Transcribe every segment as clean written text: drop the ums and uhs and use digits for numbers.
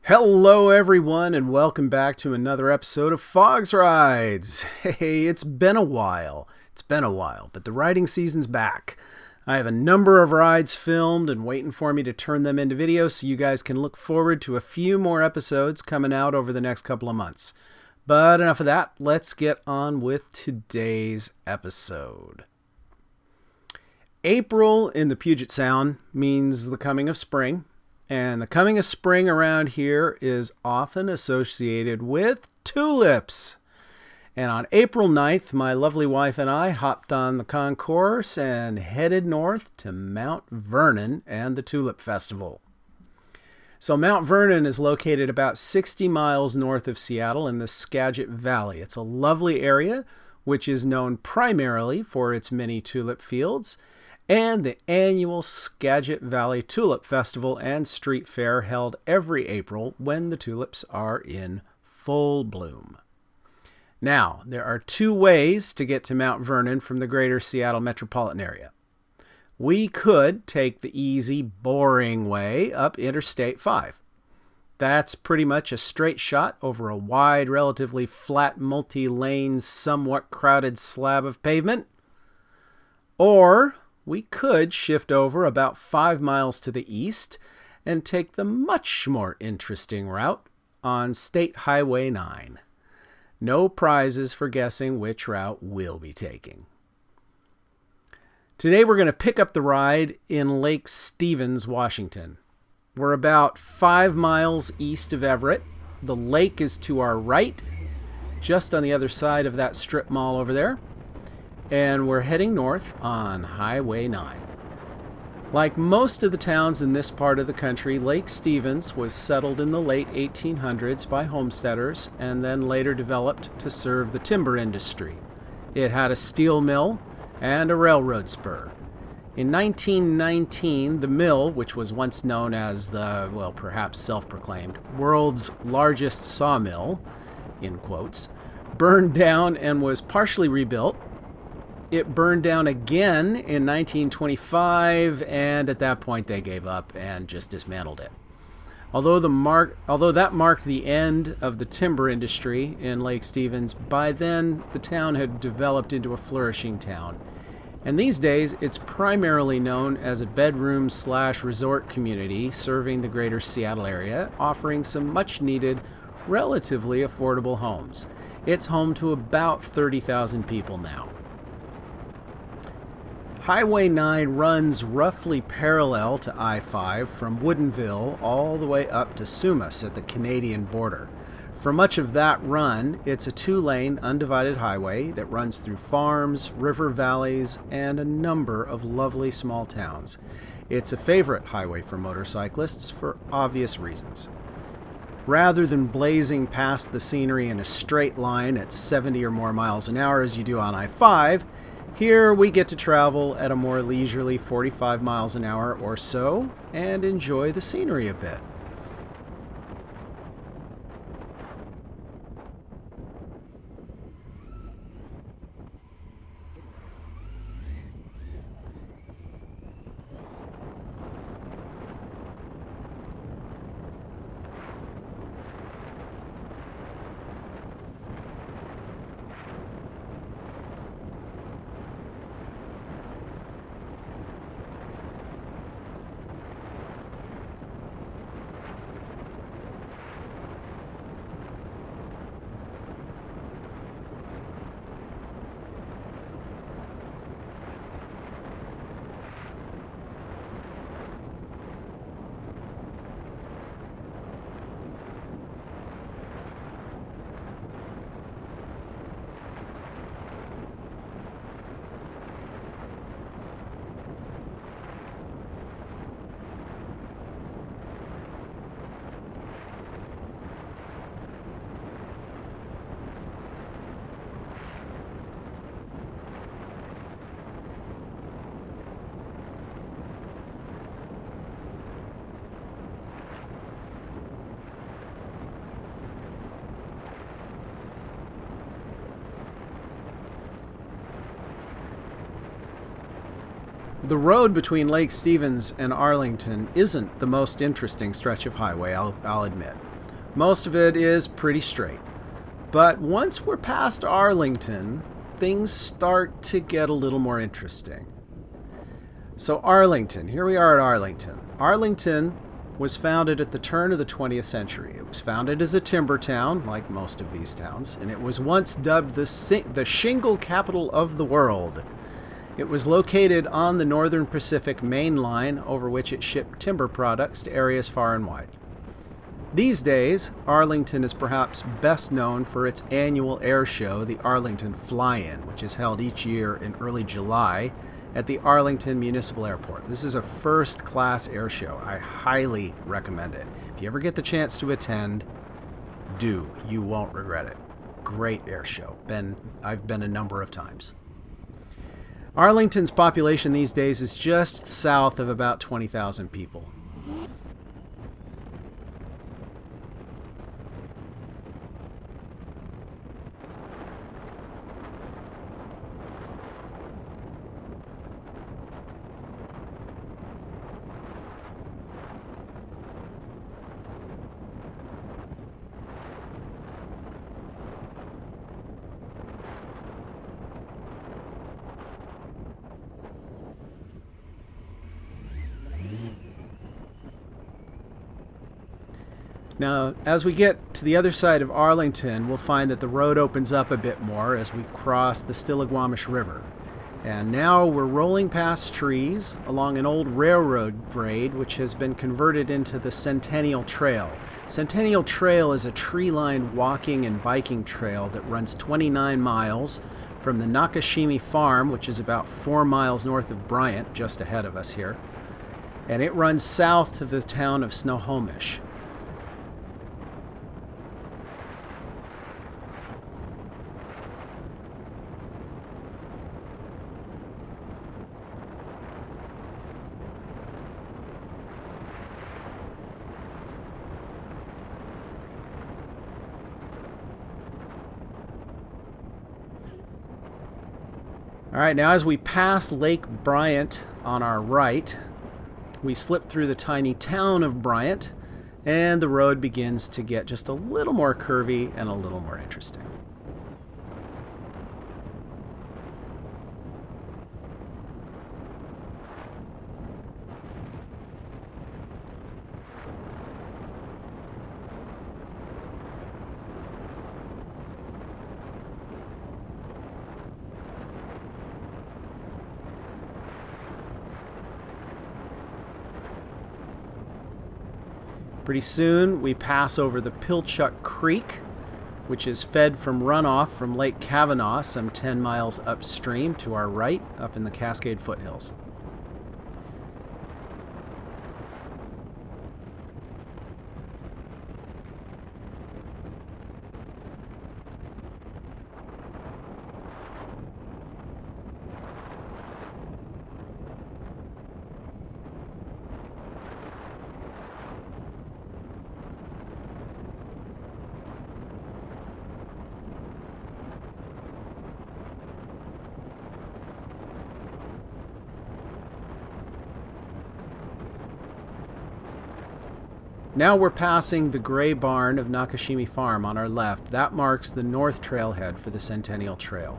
Hello everyone and welcome back to another episode of HFoG's Rides. Hey, it's been a while, but the riding season's back. I have a number of rides filmed and waiting for me to turn them into video so you guys can look forward to a few more episodes coming out over the next couple of months. But enough of that, let's get on with today's episode. April in the Puget Sound means the coming of spring. And the coming of spring around here is often associated with tulips. And on April 9th, my lovely wife and I hopped on the Concours and headed north to Mount Vernon and the Tulip Festival. So Mount Vernon is located about 60 miles north of Seattle in the Skagit Valley. It's a lovely area, which is known primarily for its many tulip fields and the annual Skagit Valley Tulip Festival and Street Fair held every April when the tulips are in full bloom. Now, there are two ways to get to Mount Vernon from the greater Seattle metropolitan area. We could take the easy, boring way up Interstate 5. That's pretty much a straight shot over a wide, relatively flat, multi-lane, somewhat crowded slab of pavement. Or we could shift over about 5 miles to the east and take the much more interesting route on State Highway 9. No prizes for guessing which route we'll be taking. Today we're going to pick up the ride in Lake Stevens, Washington. We're about 5 miles east of Everett. The lake is to our right, just on the other side of that strip mall over there. And we're heading north on Highway 9. Like most of the towns in this part of the country, Lake Stevens was settled in the late 1800s by homesteaders and then later developed to serve the timber industry. It had a steel mill and a railroad spur. In 1919, the mill, which was once known as the, well, perhaps self-proclaimed, world's largest sawmill, in quotes, burned down and was partially rebuilt. It burned down again in 1925, and at that point they gave up and just dismantled it. Although that marked the end of the timber industry in Lake Stevens, by then the town had developed into a flourishing town. And these days it's primarily known as a bedroom/resort community serving the greater Seattle area, offering some much-needed, relatively affordable homes. It's home to about 30,000 people now. Highway 9 runs roughly parallel to I-5 from Woodinville all the way up to Sumas at the Canadian border. For much of that run, it's a 2-lane undivided highway that runs through farms, river valleys, and a number of lovely small towns. It's a favorite highway for motorcyclists for obvious reasons. Rather than blazing past the scenery in a straight line at 70 or more miles an hour as you do on I-5, here we get to travel at a more leisurely 45 miles an hour or so and enjoy the scenery a bit. The road between Lake Stevens and Arlington isn't the most interesting stretch of highway, I'll admit. Most of it is pretty straight. But once we're past Arlington, things start to get a little more interesting. So Arlington, here we are at Arlington. Arlington was founded at the turn of the 20th century. It was founded as a timber town, like most of these towns, and it was once dubbed the shingle capital of the world. It was located on the Northern Pacific Main Line, over which it shipped timber products to areas far and wide. These days, Arlington is perhaps best known for its annual air show, the Arlington Fly-In, which is held each year in early July at the Arlington Municipal Airport. This is a first-class air show. I highly recommend it. If you ever get the chance to attend, do. You won't regret it. Great air show. I've been a number of times. Arlington's population these days is just south of about 20,000 people. Now, as we get to the other side of Arlington, we'll find that the road opens up a bit more as we cross the Stillaguamish River. And now we're rolling past trees along an old railroad grade which has been converted into the Centennial Trail. Centennial Trail is a tree-lined walking and biking trail that runs 29 miles from the Nakashimi Farm, which is about 4 miles north of Bryant, just ahead of us here. And it runs south to the town of Snohomish. All right, now as we pass Lake Bryant on our right, we slip through the tiny town of Bryant, and the road begins to get just a little more curvy and a little more interesting. Pretty soon we pass over the Pilchuck Creek, which is fed from runoff from Lake Kavanaugh some 10 miles upstream to our right, up in the Cascade foothills. Now we're passing the gray barn of Nakashimi Farm on our left. That marks the north trailhead for the Centennial Trail.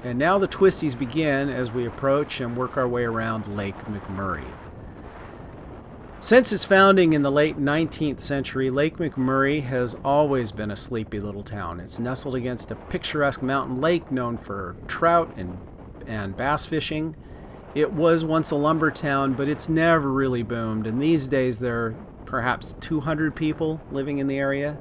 And now the twisties begin as we approach and work our way around Lake McMurray. Since its founding in the late 19th century, Lake McMurray has always been a sleepy little town. It's nestled against a picturesque mountain lake known for trout and bass fishing. It was once a lumber town, but it's never really boomed, and these days there are perhaps 200 people living in the area.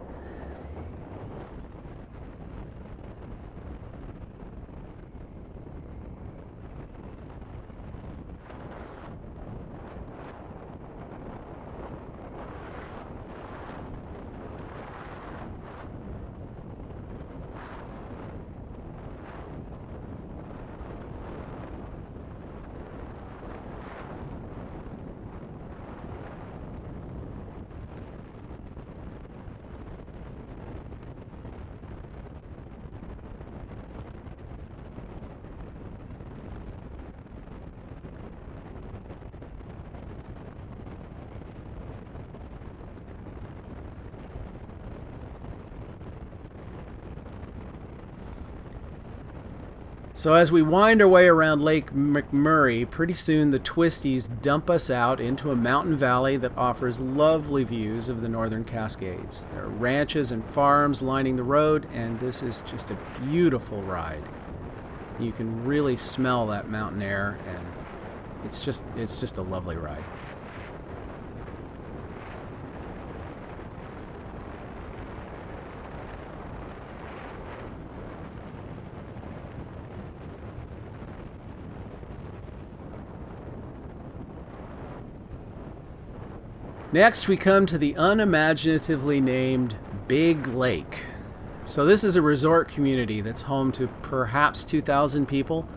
So as we wind our way around Lake McMurray, pretty soon the twisties dump us out into a mountain valley that offers lovely views of the northern Cascades. There are ranches and farms lining the road, and this is just a beautiful ride. You can really smell that mountain air, and it's just a lovely ride. Next, we come to the unimaginatively named Big Lake. So this is a resort community that's home to perhaps 2,000 people.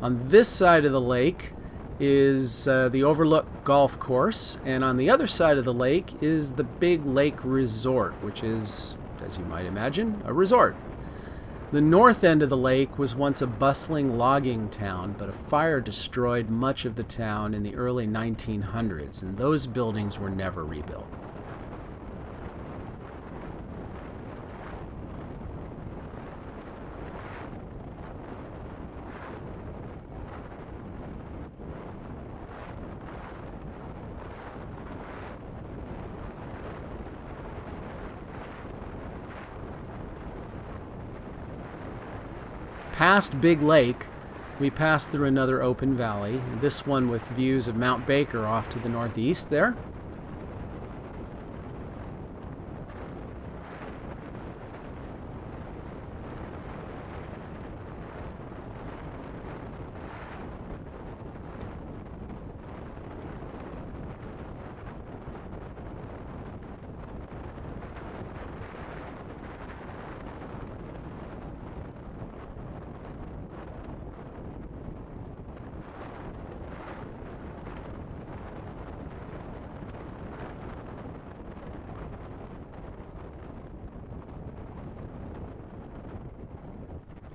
On this side of the lake is the Overlook Golf Course, and on the other side of the lake is the Big Lake Resort, which is, as you might imagine, a resort. The north end of the lake was once a bustling logging town, but a fire destroyed much of the town in the early 1900s, and those buildings were never rebuilt. Past Big Lake, we passed through another open valley, this one with views of Mount Baker off to the northeast there.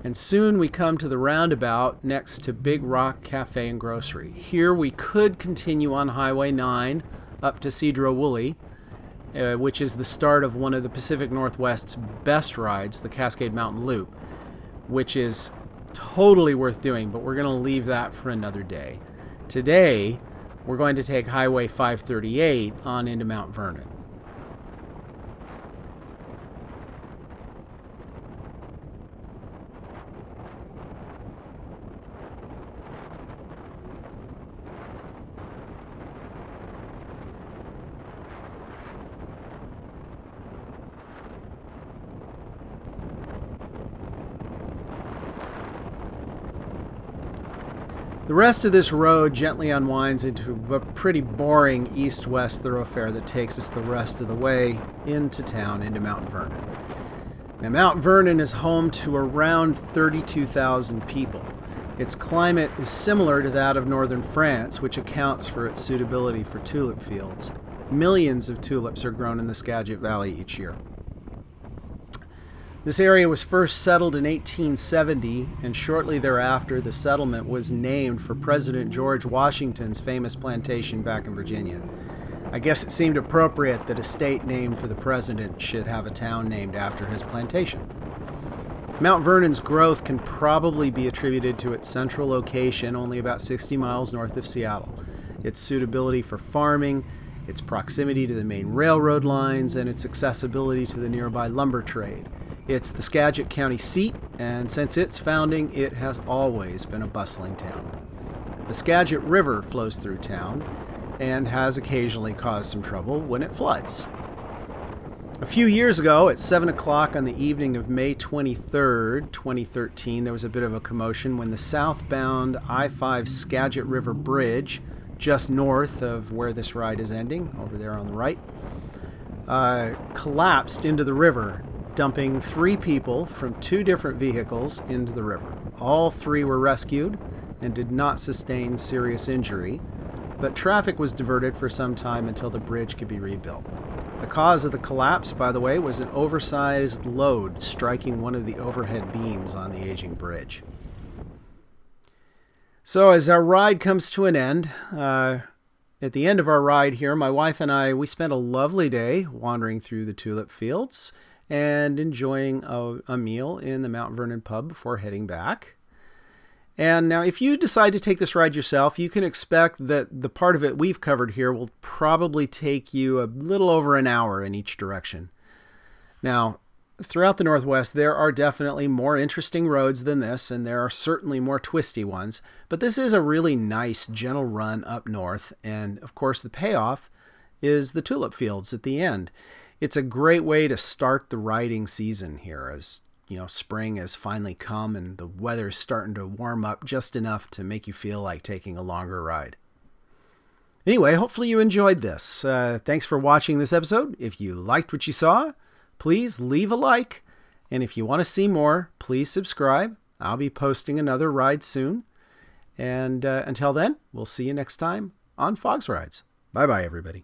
And soon we come to the roundabout next to Big Rock Cafe and Grocery. Here we could continue on Highway 9 up to Sedro-Woolley, which is the start of one of the Pacific Northwest's best rides, the Cascade Mountain Loop, which is totally worth doing, but we're going to leave that for another day. Today, we're going to take Highway 538 on into Mount Vernon. The rest of this road gently unwinds into a pretty boring east-west thoroughfare that takes us the rest of the way into town, into Mount Vernon. Now, Mount Vernon is home to around 32,000 people. Its climate is similar to that of northern France, which accounts for its suitability for tulip fields. Millions of tulips are grown in the Skagit Valley each year. This area was first settled in 1870, and shortly thereafter the settlement was named for President George Washington's famous plantation back in Virginia. I guess it seemed appropriate that a state named for the president should have a town named after his plantation. Mount Vernon's growth can probably be attributed to its central location, only about 60 miles north of Seattle, its suitability for farming, its proximity to the main railroad lines, and its accessibility to the nearby lumber trade. It's the Skagit County seat, and since its founding, it has always been a bustling town. The Skagit River flows through town and has occasionally caused some trouble when it floods. A few years ago, at 7 o'clock on the evening of May 23rd, 2013, there was a bit of a commotion when the southbound I-5 Skagit River Bridge, just north of where this ride is ending, over there on the right, collapsed into the river, dumping 3 people from 2 different vehicles into the river. All 3 were rescued and did not sustain serious injury, but traffic was diverted for some time until the bridge could be rebuilt. The cause of the collapse, by the way, was an oversized load striking one of the overhead beams on the aging bridge. So as our ride comes to an end, at the end of our ride here, my wife and I, we spent a lovely day wandering through the tulip fields and enjoying a meal in the Mount Vernon pub before heading back. And now if you decide to take this ride yourself, you can expect that the part of it we've covered here will probably take you a little over an hour in each direction. Now, throughout the Northwest, there are definitely more interesting roads than this, and there are certainly more twisty ones, but this is a really nice, gentle run up north, and of course the payoff is the tulip fields at the end. It's a great way to start the riding season here, as spring has finally come and the weather is starting to warm up just enough to make you feel like taking a longer ride. Anyway, hopefully you enjoyed this. Thanks for watching this episode. If you liked what you saw, please leave a like. And if you want to see more, please subscribe. I'll be posting another ride soon. And until then, we'll see you next time on Fogs Rides. Bye-bye, everybody.